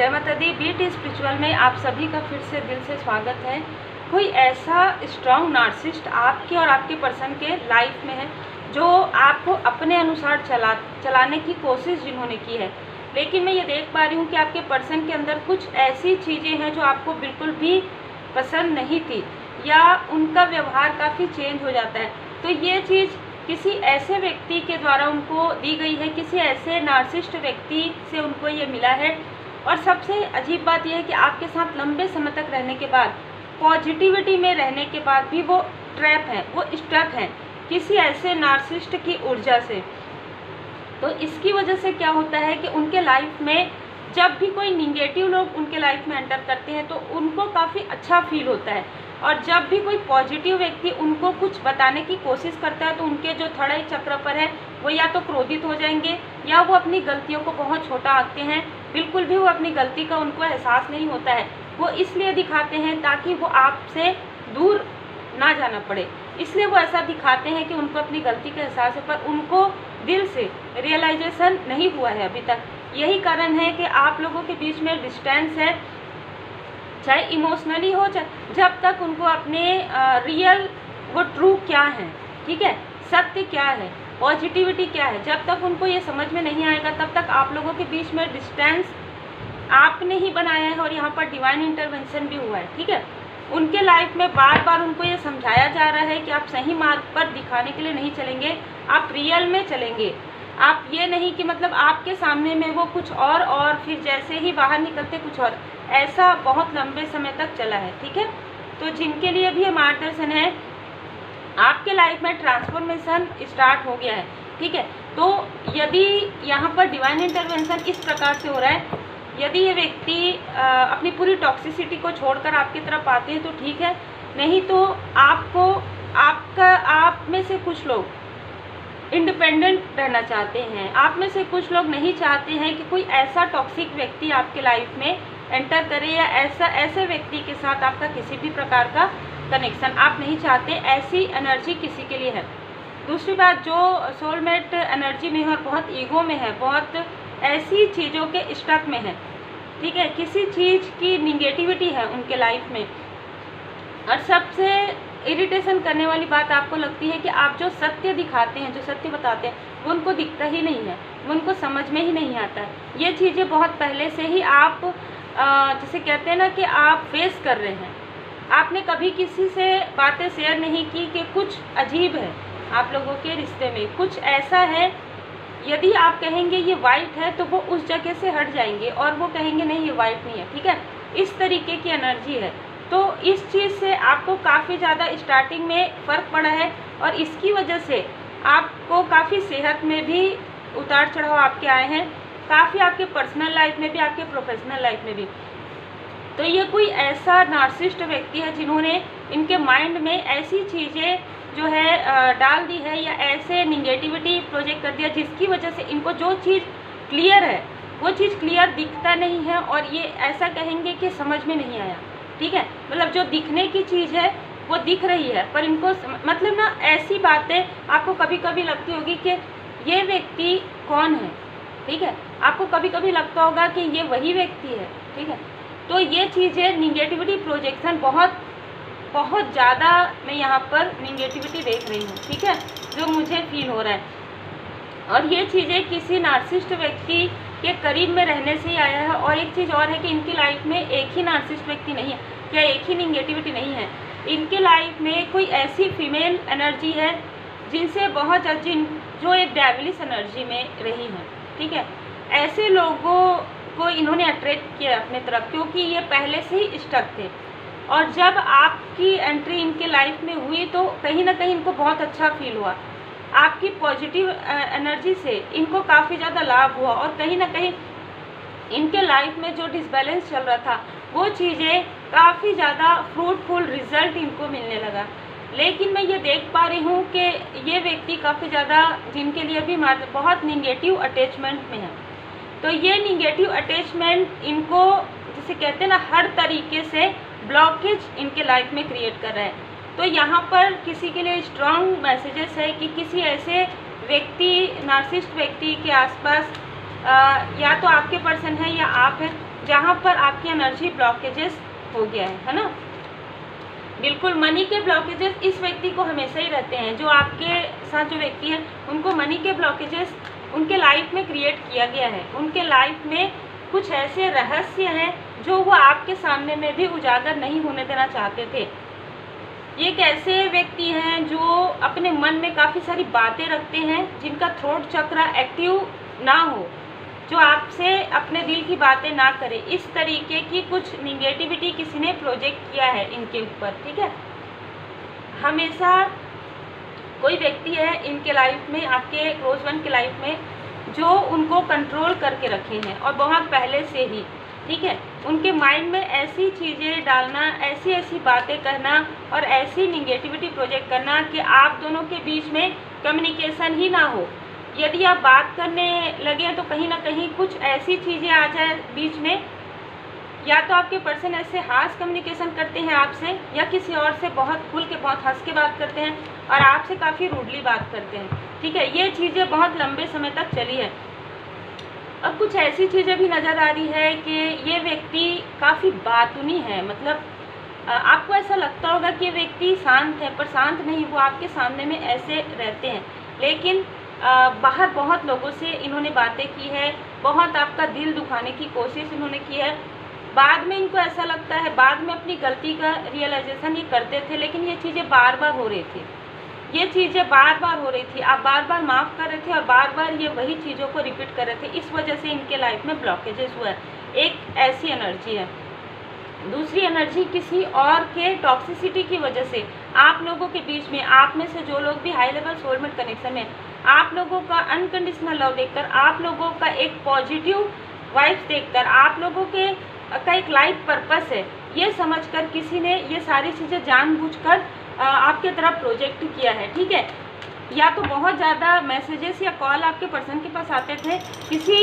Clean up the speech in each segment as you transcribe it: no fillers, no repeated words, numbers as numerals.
जय माता दी। Beat spiritual में आप सभी का फिर से दिल से स्वागत है। कोई ऐसा स्ट्रॉन्ग नार्सिसिस्ट आपके और आपके पर्सन के लाइफ में है जो आपको अपने अनुसार चलाने की कोशिश जिन्होंने की है, लेकिन मैं ये देख पा रही हूँ कि आपके पर्सन के अंदर कुछ ऐसी चीज़ें हैं जो आपको बिल्कुल भी पसंद नहीं थी या उनका व्यवहार काफ़ी चेंज हो जाता है। तो ये चीज़ किसी ऐसे व्यक्ति के द्वारा उनको दी गई है, किसी ऐसे नार्सिसिस्ट व्यक्ति से उनको ये मिला है। और सबसे अजीब बात यह है कि आपके साथ लंबे समय तक रहने के बाद, पॉजिटिविटी में रहने के बाद भी वो ट्रैप है, वो स्टक है किसी ऐसे नार्सिसिस्ट की ऊर्जा से। तो इसकी वजह से क्या होता है कि उनके लाइफ में जब भी कोई निगेटिव लोग उनके लाइफ में एंटर करते हैं तो उनको काफ़ी अच्छा फील होता है, और जब भी कोई पॉजिटिव व्यक्ति उनको कुछ बताने की कोशिश करता है तो उनके जो थर्ड आई चक्र पर है वो या तो क्रोधित हो जाएंगे या वो अपनी गलतियों को बहुत छोटा आंकते हैं। बिल्कुल भी वो अपनी गलती का उनको एहसास नहीं होता है। वो इसलिए दिखाते हैं ताकि वो आपसे दूर ना जाना पड़े, इसलिए वो ऐसा दिखाते हैं कि उनको अपनी गलती का एहसास है, पर उनको दिल से रियलाइजेशन नहीं हुआ है अभी तक। यही कारण है कि आप लोगों के बीच में डिस्टेंस है, चाहे इमोशनली हो, चाहे जब तक उनको अपने रियल वो ट्रू क्या है, ठीक है, सत्य क्या है, पॉजिटिविटी क्या है, जब तक उनको ये समझ में नहीं आएगा तब तक आप लोगों के बीच में डिस्टेंस आपने ही बनाया है। और यहाँ पर डिवाइन इंटरवेंशन भी हुआ है, ठीक है। उनके लाइफ में बार बार उनको ये समझाया जा रहा है कि आप सही मार्ग पर दिखाने के लिए नहीं चलेंगे, आप रियल में चलेंगे। आप ये नहीं कि मतलब आपके सामने में वो कुछ और फिर जैसे ही बाहर निकलते कुछ और, ऐसा बहुत लंबे समय तक चला है, ठीक है। तो जिनके लिए भी ये मार्गदर्शन है, आपके लाइफ में ट्रांसफॉर्मेशन स्टार्ट हो गया है, ठीक है। तो यदि यहाँ पर डिवाइन इंटरवेंशन इस प्रकार से हो रहा है, यदि ये व्यक्ति अपनी पूरी टॉक्सिसिटी को छोड़कर आपकी तरफ आते हैं तो ठीक है, नहीं तो आपको आप में से कुछ लोग इंडिपेंडेंट रहना चाहते हैं, आप में से कुछ लोग नहीं चाहते हैं कि कोई ऐसा टॉक्सिक व्यक्ति आपके लाइफ में एंटर करे या ऐसे व्यक्ति के साथ आपका किसी भी प्रकार का कनेक्शन आप नहीं चाहते। ऐसी एनर्जी किसी के लिए है। दूसरी बात, जो सोलमेट एनर्जी में है और बहुत ईगो में है, बहुत ऐसी चीज़ों के स्टक में है, ठीक है, किसी चीज़ की निगेटिविटी है उनके लाइफ में। और सबसे इरिटेशन करने वाली बात आपको लगती है कि आप जो सत्य दिखाते हैं, जो सत्य बताते हैं, वो उनको दिखता ही नहीं है, वो उनको समझ में ही नहीं आता है। ये चीज़ें बहुत पहले से ही आप जैसे कहते हैं ना कि आप फेस कर रहे हैं। आपने कभी किसी से बातें शेयर नहीं की कि कुछ अजीब है आप लोगों के रिश्ते में, कुछ ऐसा है, यदि आप कहेंगे ये वाइट है तो वो उस जगह से हट जाएंगे और वो कहेंगे नहीं ये वाइट नहीं है, ठीक है। इस तरीके की एनर्जी है। तो इस चीज़ से आपको काफ़ी ज़्यादा स्टार्टिंग में फ़र्क पड़ा है और इसकी वजह से आपको काफ़ी सेहत में भी उतार चढ़ाव आपके आए हैं, काफ़ी आपके पर्सनल लाइफ में भी, आपके प्रोफेशनल लाइफ में भी। तो ये कोई ऐसा नार्सिसिस्ट व्यक्ति है जिन्होंने इनके माइंड में ऐसी चीज़ें जो है डाल दी है या ऐसे निगेटिविटी प्रोजेक्ट कर दिया जिसकी वजह से इनको जो चीज़ क्लियर है वो चीज़ क्लियर दिखता नहीं है, और ये ऐसा कहेंगे कि समझ में नहीं आया, ठीक है। मतलब जो दिखने की चीज़ है वो दिख रही है, पर इनको मतलब ना ऐसी बातें आपको कभी कभी लगती होगी कि ये व्यक्ति कौन है, ठीक है। आपको कभी कभी लगता होगा कि ये वही व्यक्ति है, ठीक है। तो ये चीज़ें निगेटिविटी प्रोजेक्शन बहुत ज़्यादा मैं यहाँ पर निगेटिविटी देख रही हूँ, ठीक है, जो मुझे फील हो रहा है। और ये चीज़ें किसी नार्सिसिस्ट व्यक्ति के करीब में रहने से ही आया है। और एक चीज़ और है कि इनकी लाइफ में एक ही नार्सिसिस्ट व्यक्ति नहीं है या एक ही निगेटिविटी नहीं है, इनके लाइफ में कोई ऐसी फीमेल एनर्जी है जिनसे बहुत जो एक डेविलिश एनर्जी में रही है, ठीक है। ऐसे लोगों को इन्होंने अट्रैक्ट किया अपने तरफ क्योंकि ये पहले से ही स्टक थे, और जब आपकी एंट्री इनके लाइफ में हुई तो कहीं ना कहीं इनको बहुत अच्छा फील हुआ। आपकी पॉजिटिव एनर्जी से इनको काफ़ी ज़्यादा लाभ हुआ, और कहीं ना कहीं इनके लाइफ में जो डिसबैलेंस चल रहा था वो चीज़ें काफ़ी ज़्यादा फ्रूटफुल रिजल्ट इनको मिलने लगा। लेकिन मैं ये देख पा रही हूँ कि ये व्यक्ति काफ़ी ज़्यादा जिनके लिए भी बहुत निगेटिव अटैचमेंट में है। तो ये निगेटिव अटैचमेंट इनको जिसे कहते हैं ना हर तरीके से ब्लॉकेज इनके लाइफ में क्रिएट कर रहा है। तो यहाँ पर किसी के लिए स्ट्रॉन्ग मैसेजेस है कि किसी ऐसे व्यक्ति, नार्सिसिस्ट व्यक्ति के आसपास या तो आपके पर्सन है या आप हैं, जहाँ पर आपकी एनर्जी ब्लॉकेजेस हो गया है ना। बिल्कुल, मनी के ब्लॉकेजेस इस व्यक्ति को हमेशा ही रहते हैं। जो आपके साथ जो व्यक्ति है उनको मनी के ब्लॉकेजेस उनके लाइफ में क्रिएट किया गया है। उनके लाइफ में कुछ ऐसे रहस्य हैं जो वो आपके सामने में भी उजागर नहीं होने देना चाहते थे। ये एक ऐसे व्यक्ति हैं जो अपने मन में काफ़ी सारी बातें रखते हैं, जिनका थ्रोट चक्र एक्टिव ना हो, जो आपसे अपने दिल की बातें ना करे। इस तरीके की कुछ निगेटिविटी किसी ने प्रोजेक्ट किया है इनके ऊपर, ठीक है। हमेशा कोई व्यक्ति है इनके लाइफ में, आपके क्लोज वन के लाइफ में, जो उनको कंट्रोल करके रखे हैं और बहुत पहले से ही, ठीक है। उनके माइंड में ऐसी चीज़ें डालना, ऐसी ऐसी बातें करना और ऐसी निगेटिविटी प्रोजेक्ट करना कि आप दोनों के बीच में कम्युनिकेशन ही ना हो। यदि आप बात करने लगे तो कहीं ना कहीं कुछ ऐसी चीज़ें आ जाए बीच में, या तो आपके पर्सन ऐसे हार्श कम्युनिकेशन करते हैं आपसे, या किसी और से बहुत खुल के बहुत हंस के बात करते हैं और आपसे काफ़ी रूडली बात करते हैं, ठीक है। ये चीज़ें बहुत लंबे समय तक चली है। अब कुछ ऐसी चीज़ें भी नज़र आ रही है कि ये व्यक्ति काफ़ी बातूनी है। मतलब आपको ऐसा लगता होगा कि ये व्यक्ति शांत है, पर शांत नहीं, वो आपके सामने में ऐसे रहते हैं, लेकिन बाहर बहुत लोगों से इन्होंने बातें की है, बहुत आपका दिल दुखाने की कोशिश इन्होंने की है। बाद में इनको ऐसा लगता है, बाद में अपनी गलती का रियलाइजेशन ये करते थे, लेकिन ये चीज़ें बार बार हो रही थी, ये चीज़ें बार बार हो रही थी। आप बार बार माफ़ कर रहे थे और बार बार ये वही चीज़ों को रिपीट कर रहे थे। इस वजह से इनके लाइफ में ब्लॉकेजेस हुआ है। एक ऐसी एनर्जी है। दूसरी एनर्जी किसी और के टॉक्सिसिटी की वजह से आप लोगों के बीच में, आप में से जो लोग भी हाई लेवल सोलमेट कनेक्शन में, आप लोगों का अनकंडीशनल लव देखकर, आप लोगों का एक पॉजिटिव वाइब्स देखकर, आप लोगों के का एक लाइफ पर्पस है, ये समझकर किसी ने ये सारी चीज़ें जानबूझकर आपके तरफ प्रोजेक्ट किया है, ठीक है। या तो बहुत ज़्यादा मैसेजेस या कॉल आपके पर्सन के पास आते थे किसी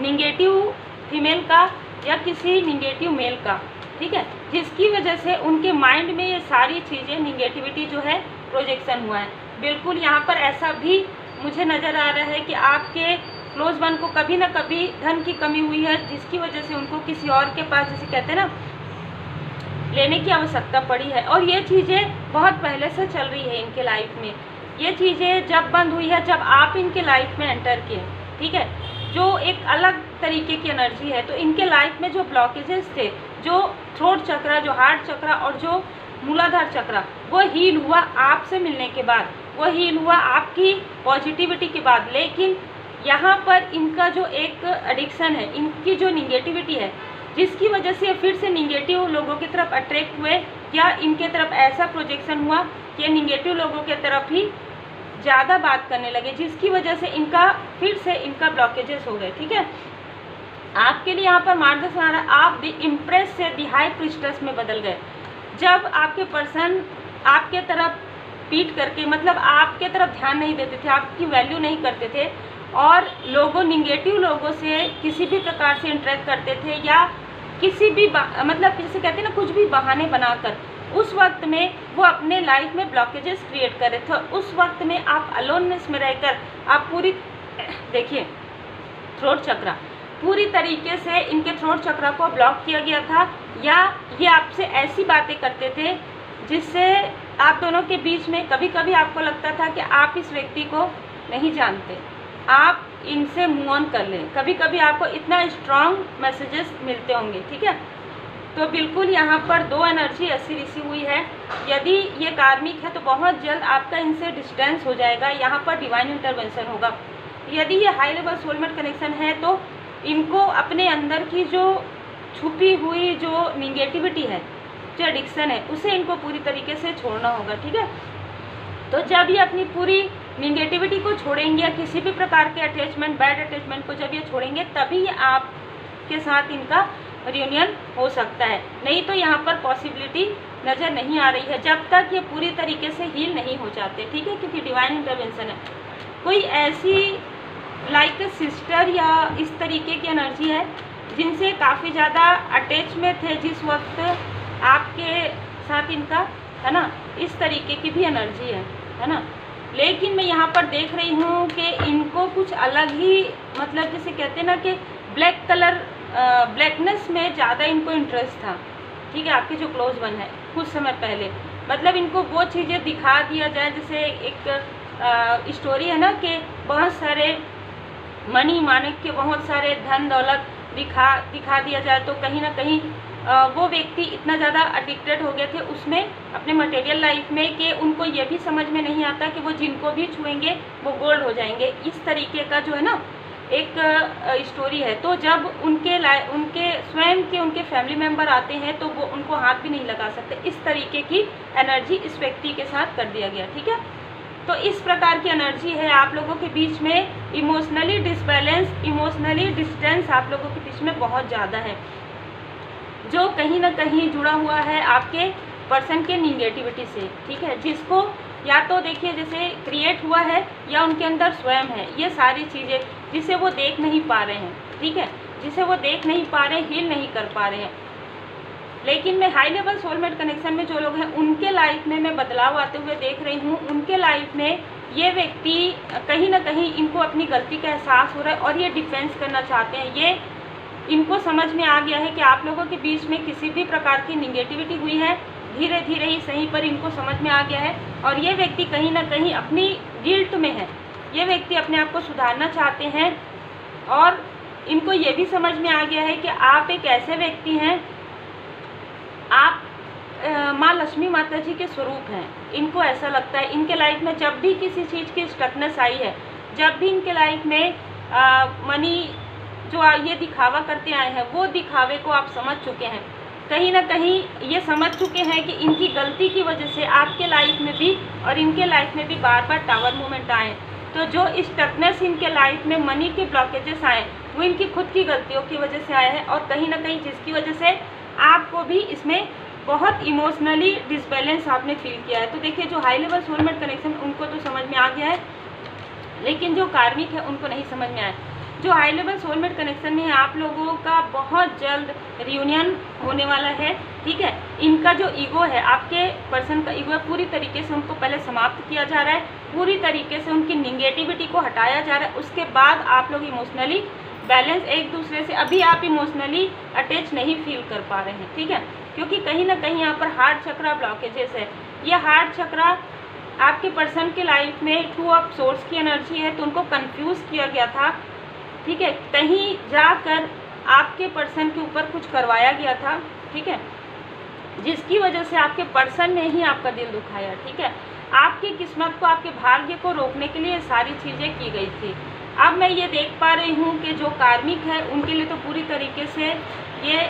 निगेटिव फीमेल का या किसी निगेटिव मेल का, ठीक है, जिसकी वजह से उनके माइंड में ये सारी चीज़ें निगेटिविटी जो है प्रोजेक्शन हुआ है। बिल्कुल यहाँ पर ऐसा भी मुझे नज़र आ रहा है कि आपके क्लोज वन को कभी ना कभी धन की कमी हुई है, जिसकी वजह से उनको किसी और के पास, जैसे कहते हैं ना, लेने की आवश्यकता पड़ी है। और ये चीज़ें बहुत पहले से चल रही है इनके लाइफ में। ये चीज़ें जब बंद हुई है, जब आप इनके लाइफ में एंटर किए, ठीक है, जो एक अलग तरीके की एनर्जी है। तो इनके लाइफ में जो ब्लॉकेजेस थे, जो थ्रोट चक्र, जो हार्ट चक्र और जो मूलाधार चक्र, वो हील हुआ आपसे मिलने के बाद, वो हील हुआ आपकी पॉजिटिविटी के बाद। लेकिन यहाँ पर इनका जो एक एडिक्शन है, इनकी जो निगेटिविटी है, जिसकी वजह से फिर से निगेटिव लोगों की तरफ अट्रैक्ट हुए, या इनके तरफ ऐसा प्रोजेक्शन हुआ कि निगेटिव लोगों के तरफ ही ज़्यादा बात करने लगे, जिसकी वजह से इनका फिर से इनका ब्लॉकेजेस हो गए, ठीक है। आपके लिए यहाँ पर मार्गदर्शन आ रहा है, आप द इम्प्रेस से द हाई प्रिस्टेस में बदल गए। जब आपके पर्सन आपके तरफ पीट करके, मतलब आपके तरफ ध्यान नहीं देते थे, आपकी वैल्यू नहीं करते थे, और लोगों निगेटिव लोगों से किसी भी प्रकार से इंटरेक्ट करते थे, या किसी भी मतलब जैसे कहते हैं ना, कुछ भी बहाने बनाकर, उस वक्त में वो अपने लाइफ में ब्लॉकेजेस क्रिएट कर रहे थे। उस वक्त में आप अलोननेस में रहकर आप पूरी, देखिए, थ्रोट चक्र पूरी तरीके से इनके थ्रोट चक्र को ब्लॉक किया गया था, या ये आपसे ऐसी बातें करते थे जिससे आप दोनों के बीच में कभी कभी आपको लगता था कि आप इस व्यक्ति को नहीं जानते, आप इनसे मूव ऑन कर लें। कभी कभी आपको इतना स्ट्रॉन्ग मैसेजेस मिलते होंगे, ठीक है। तो बिल्कुल यहाँ पर दो एनर्जी ऐसी रिसीव हुई है। यदि ये कार्मिक है तो बहुत जल्द आपका इनसे डिस्टेंस हो जाएगा, यहाँ पर डिवाइन इंटरवेंशन होगा। यदि ये हाई लेवल सोलमेट कनेक्शन है तो इनको अपने अंदर की जो छुपी हुई जो निगेटिविटी है, जो एडिक्शन है, उसे इनको पूरी तरीके से छोड़ना होगा, ठीक है। तो जब ये अपनी पूरी निगेटिविटी को छोड़ेंगे, या किसी भी प्रकार के अटैचमेंट, बैड अटैचमेंट को जब ये छोड़ेंगे, तभी आपके साथ इनका रियूनियन हो सकता है। नहीं तो यहाँ पर पॉसिबिलिटी नज़र नहीं आ रही है, जब तक ये पूरी तरीके से हील नहीं हो जाते, ठीक है, क्योंकि डिवाइन इंटरवेंशन है। कोई ऐसी लाइक सिस्टर या इस तरीके की एनर्जी है जिनसे काफ़ी ज़्यादा अटैच में थे जिस वक्त आपके साथ इनका, है ना, इस तरीके की भी एनर्जी है ना। लेकिन मैं यहाँ पर देख रही हूँ कि इनको कुछ अलग ही, मतलब जैसे कहते हैं ना कि ब्लैक कलर ब्लैकनेस में ज़्यादा इनको इंटरेस्ट था, ठीक है, आपके जो क्लोज वन है कुछ समय पहले। मतलब इनको वो चीज़ें दिखा दिया जाए, जैसे एक स्टोरी है ना कि बहुत सारे मनी मानिक के बहुत सारे धन दौलत दिखा दिया जाए, तो कहीं ना कहीं वो व्यक्ति इतना ज़्यादा एडिक्टेड हो गए थे उसमें अपने मटेरियल लाइफ में कि उनको ये भी समझ में नहीं आता कि वो जिनको भी छुएंगे वो गोल्ड हो जाएंगे। इस तरीके का जो है ना एक स्टोरी है। तो जब उनके स्वयं के उनके फैमिली मेम्बर आते हैं तो वो उनको हाथ भी नहीं लगा सकते। इस तरीके की एनर्जी इस व्यक्ति के साथ कर दिया गया, ठीक है। तो इस प्रकार की एनर्जी है आप लोगों के बीच में। इमोशनली डिसबैलेंस, इमोशनली डिस्टेंस आप लोगों के बीच में बहुत ज़्यादा है, जो कहीं ना कहीं जुड़ा हुआ है आपके पर्सन के निगेटिविटी से, ठीक है। जिसको या तो देखिए जैसे क्रिएट हुआ है या उनके अंदर स्वयं है, ये सारी चीज़ें जिसे वो देख नहीं पा रहे हैं, ठीक है, जिसे वो देख नहीं पा रहे, हील नहीं कर पा रहे हैं। लेकिन मैं हाई लेवल सोलमेट कनेक्शन में जो लोग हैं उनके लाइफ में मैं बदलाव आते हुए देख रही हूँ। उनके लाइफ में ये व्यक्ति कहीं ना कहीं इनको अपनी गलती का एहसास हो रहा है और ये डिफेंस करना चाहते हैं। ये इनको समझ में आ गया है कि आप लोगों के बीच में किसी भी प्रकार की निगेटिविटी हुई है, धीरे धीरे ही सही पर इनको समझ में आ गया है। और ये व्यक्ति कहीं ना कहीं अपनी गिल्ट में है, ये व्यक्ति अपने आप को सुधारना चाहते हैं और इनको ये भी समझ में आ गया है कि आप एक ऐसे व्यक्ति हैं, आप माँ लक्ष्मी माता जी के स्वरूप हैं। इनको ऐसा लगता है इनके लाइफ में जब भी किसी चीज़ की स्टकनेस आई है, जब भी इनके लाइफ में मनी जो ये दिखावा करते आए हैं वो दिखावे को आप समझ चुके हैं। कहीं ना कहीं ये समझ चुके हैं कि इनकी गलती की वजह से आपके लाइफ में भी और इनके लाइफ में भी बार बार टावर मूवमेंट आए। तो जो स्टकनेस इनके लाइफ में मनी के ब्लॉकेजेस आए वो इनकी खुद की गलतियों की वजह से आए हैं और कहीं ना कहीं जिसकी वजह से आपको भी इसमें बहुत इमोशनली डिसबैलेंस आपने फील किया है। तो देखिए जो हाई लेवल सोलमेट कनेक्शन उनको तो समझ में आ गया है, लेकिन जो कार्मिक है उनको नहीं समझ में आया। जो हाई लेवल सोलमेट कनेक्शन में है आप लोगों का बहुत जल्द रियूनियन होने वाला है, ठीक है। इनका जो ईगो है, आपके पर्सन का ईगो है, पूरी तरीके से उनको पहले समाप्त किया जा रहा है, पूरी तरीके से उनकी निगेटिविटी को हटाया जा रहा है। उसके बाद आप लोग इमोशनली बैलेंस एक दूसरे से, अभी आप इमोशनली अटैच नहीं फील कर पा रहे हैं, ठीक है, क्योंकि कहीं ना कहीं यहाँ पर हार्ट चक्रा ब्लॉकेजेस है। ये हार्ट चक्रा आपके पर्सन के लाइफ में 2 ऑफ सोर्स की एनर्जी है, तो उनको कंफ्यूज किया गया था, ठीक है, कहीं जाकर आपके पर्सन के ऊपर कुछ करवाया गया था, ठीक है, जिसकी वजह से आपके पर्सन ने ही आपका दिल दुखाया, ठीक है। आपकी किस्मत को, आपके भाग्य को रोकने के लिए सारी चीज़ें की गई थी। अब मैं ये देख पा रही हूँ कि जो कार्मिक है उनके लिए तो पूरी तरीके से ये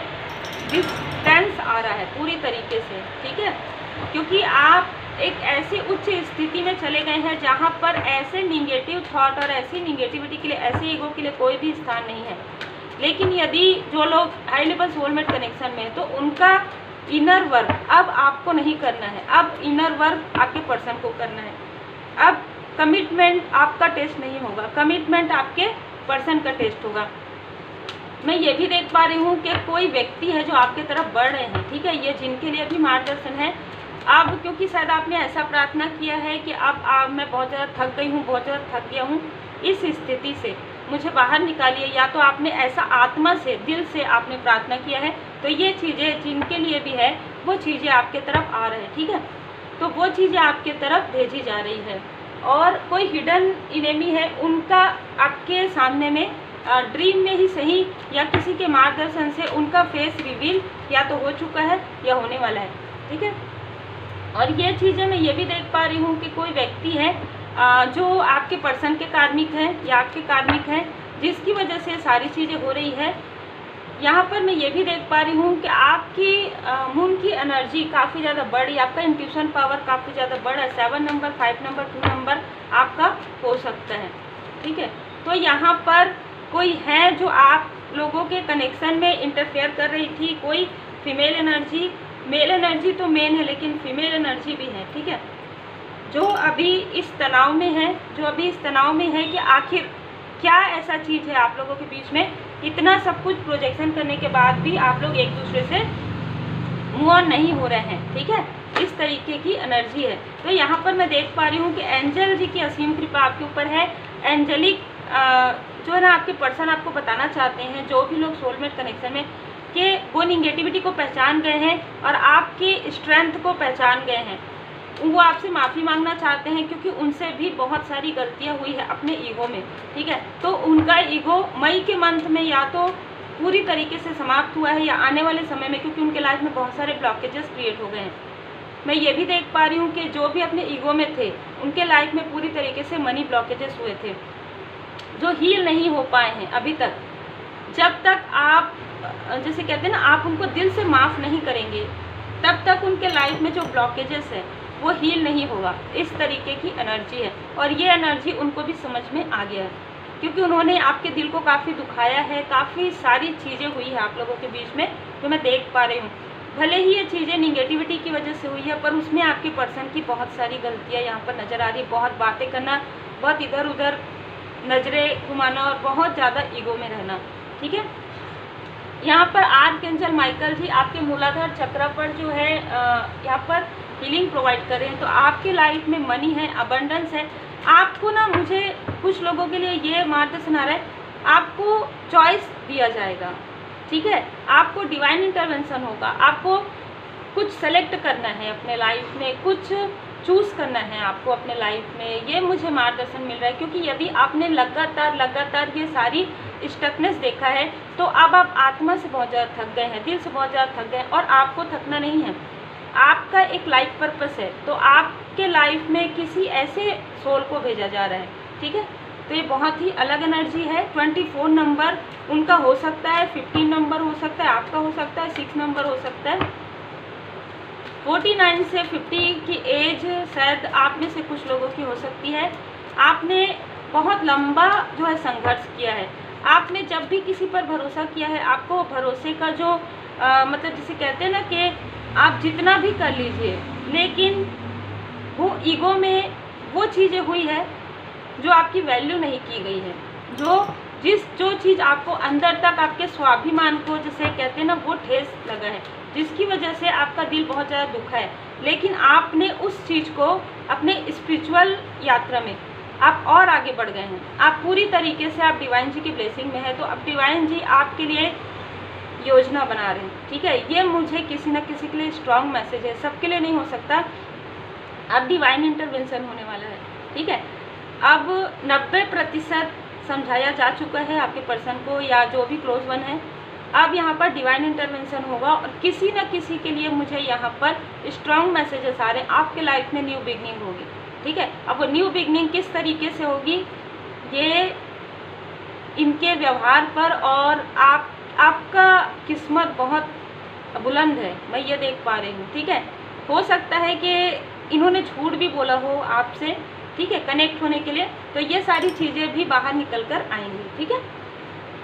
डिस्टेंस आ रहा है, पूरी तरीके से, ठीक है, क्योंकि आप एक ऐसी उच्च स्थिति में चले गए हैं जहाँ पर ऐसे निगेटिव थॉट और ऐसी निगेटिविटी के लिए, ऐसे ईगो के लिए कोई भी स्थान नहीं है। लेकिन यदि जो लोग हाई लेवल सोलमेट कनेक्शन में है तो उनका इनर वर्क अब आपको नहीं करना है, अब इनर वर्क आपके पर्सन को करना है। अब कमिटमेंट आपका टेस्ट नहीं होगा, कमिटमेंट आपके पर्सन का टेस्ट होगा। मैं ये भी देख पा रही हूँ कि कोई व्यक्ति है जो आपके तरफ बढ़ रहे हैं, ठीक है, ये जिनके लिए भी मार्गदर्शन है। अब क्योंकि शायद आपने ऐसा प्रार्थना किया है कि अब मैं बहुत ज़्यादा थक गई हूँ, बहुत ज़्यादा थक गया हूँ, इस स्थिति से मुझे बाहर निकालिए, या तो आपने ऐसा आत्मा से, दिल से आपने प्रार्थना किया है। तो ये चीज़ें जिनके लिए भी है वो चीज़ें आपके तरफ आ रहे हैं, ठीक है, तो वो चीज़ें आपके तरफ भेजी जा रही है। और कोई हिडन इनेमी है, उनका आपके सामने में ड्रीम में ही सही या किसी के मार्गदर्शन से उनका फेस रिवील या तो हो चुका है या होने वाला है, ठीक है। और ये चीज़ें मैं ये भी देख पा रही हूँ कि कोई व्यक्ति है जो आपके पर्सन के कार्मिक हैं या आपके कार्मिक हैं, जिसकी वजह से सारी चीज़ें हो रही है। यहाँ पर मैं ये भी देख पा रही हूँ कि आपकी मून की एनर्जी काफ़ी ज़्यादा बढ़ी, आपका इंट्यूशन पावर काफ़ी ज़्यादा बढ़ा, 7 नंबर, 5 नंबर, 2 नंबर आपका हो सकता है, ठीक है। तो यहाँ पर कोई है जो आप लोगों के कनेक्शन में इंटरफेयर कर रही थी, कोई फीमेल एनर्जी, मेल एनर्जी तो मेन है लेकिन फीमेल एनर्जी भी है, ठीक है, जो अभी इस तनाव में है, जो अभी इस तनाव में है कि आखिर क्या ऐसा चीज़ है आप लोगों के बीच में, इतना सब कुछ प्रोजेक्शन करने के बाद भी आप लोग एक दूसरे से मूव ऑन नहीं हो रहे हैं, ठीक है, इस तरीके की एनर्जी है। तो यहाँ पर मैं देख पा रही हूँ कि एंजल जी की असीम कृपा आपके ऊपर है, एंजलिक जो है ना आपके पर्सन आपको बताना चाहते हैं, जो भी लोग सोलमेट कनेक्शन में, कि वो निगेटिविटी को पहचान गए हैं और आपकी स्ट्रेंथ को पहचान गए हैं। वो आपसे माफ़ी मांगना चाहते हैं क्योंकि उनसे भी बहुत सारी गलतियां हुई है अपने ईगो में, ठीक है। तो उनका ईगो मई के मंथ में या तो पूरी तरीके से समाप्त हुआ है या आने वाले समय में, क्योंकि उनके लाइफ में बहुत सारे ब्लॉकेजेस क्रिएट हो गए हैं। मैं ये भी देख पा रही हूँ कि जो भी अपने ईगो में थे उनके लाइफ में पूरी तरीके से मनी ब्लॉकेजेस हुए थे जो हील नहीं हो पाए हैं अभी तक। जब तक आप जैसे कहते हैं ना, आप उनको दिल से माफ़ नहीं करेंगे तब तक उनके लाइफ में जो ब्लॉकेजेस है वो हील नहीं होगा। इस तरीके की एनर्जी है और ये एनर्जी उनको भी समझ में आ गया है, क्योंकि उन्होंने आपके दिल को काफ़ी दुखाया है। काफ़ी सारी चीज़ें हुई है आप लोगों के बीच में जो मैं देख पा रही हूँ। भले ही ये चीज़ें निगेटिविटी की वजह से हुई है, पर उसमें आपके पर्सन की बहुत सारी गलतियाँ यहाँ पर नज़र आ रही है। बहुत बातें करना, बहुत इधर उधर नज़रें घुमाना और बहुत ज़्यादा ईगो में रहना, ठीक है। यहाँ पर आर्कएंजल माइकल जी आपके मूलाधार चक्र पर जो है यहाँ पर हीलिंग प्रोवाइड कर रहे हैं। तो आपके लाइफ में मनी है, अबंडेंस है। आपको ना, मुझे कुछ लोगों के लिए ये मार्गदर्शन आ रहा है, आपको चॉइस दिया जाएगा, ठीक है। आपको डिवाइन इंटरवेंशन होगा, आपको कुछ सेलेक्ट करना है अपने लाइफ में, कुछ चूज़ करना है आपको अपने लाइफ में। ये मुझे मार्गदर्शन मिल रहा है, क्योंकि यदि आपने लगातार ये सारी स्टकनेस देखा है तो अब आप आत्मा से बहुत ज़्यादा थक गए हैं, दिल से बहुत ज़्यादा थक गए हैं, और आपको थकना नहीं है। आपका एक लाइफ पर्पस है, तो आपके लाइफ में किसी ऐसे सोल को भेजा जा रहा है, ठीक है। तो ये बहुत ही अलग एनर्जी है। 24 नंबर उनका हो सकता है, 15 नंबर हो सकता है, आपका हो सकता है, 6 नंबर हो सकता है। 49 से 50 की एज शायद आप में से कुछ लोगों की हो सकती है। आपने बहुत लंबा जो है संघर्ष किया है। आपने जब भी किसी पर भरोसा किया है, आपको भरोसे का जो मतलब जिसे कहते हैं ना कि आप जितना भी कर लीजिए, लेकिन वो ईगो में वो चीज़ें हुई है जो आपकी वैल्यू नहीं की गई है। जो चीज़ आपको अंदर तक आपके स्वाभिमान को जिसे कहते हैं ना, वो ठेस लगा है, जिसकी वजह से आपका दिल बहुत ज़्यादा दुखा है। लेकिन आपने उस चीज़ को अपने स्पिरिचुअल यात्रा में आप और आगे बढ़ गए हैं। आप पूरी तरीके से आप डिवाइन जी की ब्लेसिंग में है। तो अब डिवाइन जी आपके लिए योजना बना रहे हैं, ठीक है। ये मुझे किसी न किसी के लिए स्ट्रॉन्ग मैसेज है, सबके लिए नहीं हो सकता। अब डिवाइन इंटरवेंशन होने वाला है, ठीक है। अब 90% समझाया जा चुका है आपके पर्सन को या जो भी क्लोज वन है। अब यहाँ पर डिवाइन इंटरवेंशन होगा और किसी न किसी के लिए मुझे यहाँ पर स्ट्रॉन्ग मैसेजेस आ रहे हैं। आपके लाइफ में न्यू बिगनिंग होगी, ठीक है। अब वो न्यू बिगनिंग किस तरीके से होगी, ये इनके व्यवहार पर, और आपका किस्मत बहुत बुलंद है, मैं ये देख पा रही हूँ, ठीक है। हो सकता है कि इन्होंने झूठ भी बोला हो आपसे, ठीक है, कनेक्ट होने के लिए। तो ये सारी चीज़ें भी बाहर निकल कर आएंगी, ठीक है।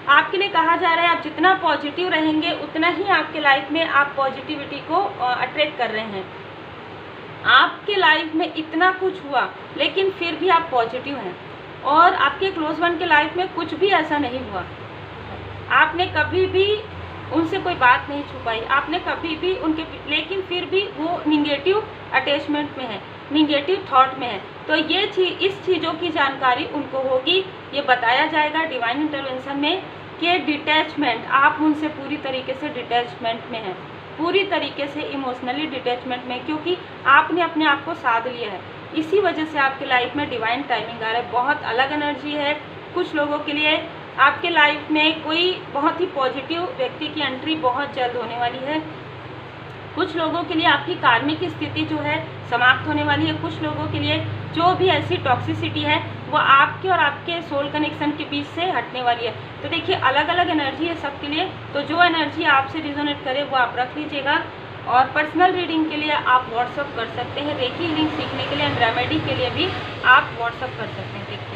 आपके लिए कहा जा रहा है आप जितना पॉजिटिव रहेंगे उतना ही आपके लाइफ में आप पॉजिटिविटी को अट्रैक्ट कर रहे हैं। आपके लाइफ में इतना कुछ हुआ लेकिन फिर भी आप पॉजिटिव हैं, और आपके क्लोज वन के लाइफ में कुछ भी ऐसा नहीं हुआ। आपने कभी भी उनसे कोई बात नहीं छुपाई, आपने कभी भी उनके, लेकिन फिर भी वो निगेटिव अटैचमेंट में है, निगेटिव थॉट में है। तो ये इस चीज़ों की जानकारी उनको होगी। ये बताया जाएगा डिवाइन इंटरवेंशन में कि डिटैचमेंट, आप उनसे पूरी तरीके से डिटैचमेंट में हैं, पूरी तरीके से इमोशनली डिटैचमेंट में, क्योंकि आपने अपने आप को साध लिया है। इसी वजह से आपके लाइफ में डिवाइन टाइमिंग आ रहा है। बहुत अलग एनर्जी है। कुछ लोगों के लिए आपके लाइफ में कोई बहुत ही पॉजिटिव व्यक्ति की एंट्री बहुत जल्द होने वाली है। कुछ लोगों के लिए आपकी कार्मिक स्थिति जो है समाप्त होने वाली है। कुछ लोगों के लिए जो भी ऐसी टॉक्सिसिटी है वो आपके और आपके सोल कनेक्शन के बीच से हटने वाली है। तो देखिए अलग अलग एनर्जी है सबके लिए, तो जो एनर्जी आपसे रिजोनेट करे वो आप रख लीजिएगा। और पर्सनल रीडिंग के लिए आप व्हाट्सअप कर सकते हैं। रेकी हीलिंग सीखने के लिए एंड रेमेडी के लिए भी आप व्हाट्सअप कर सकते हैं।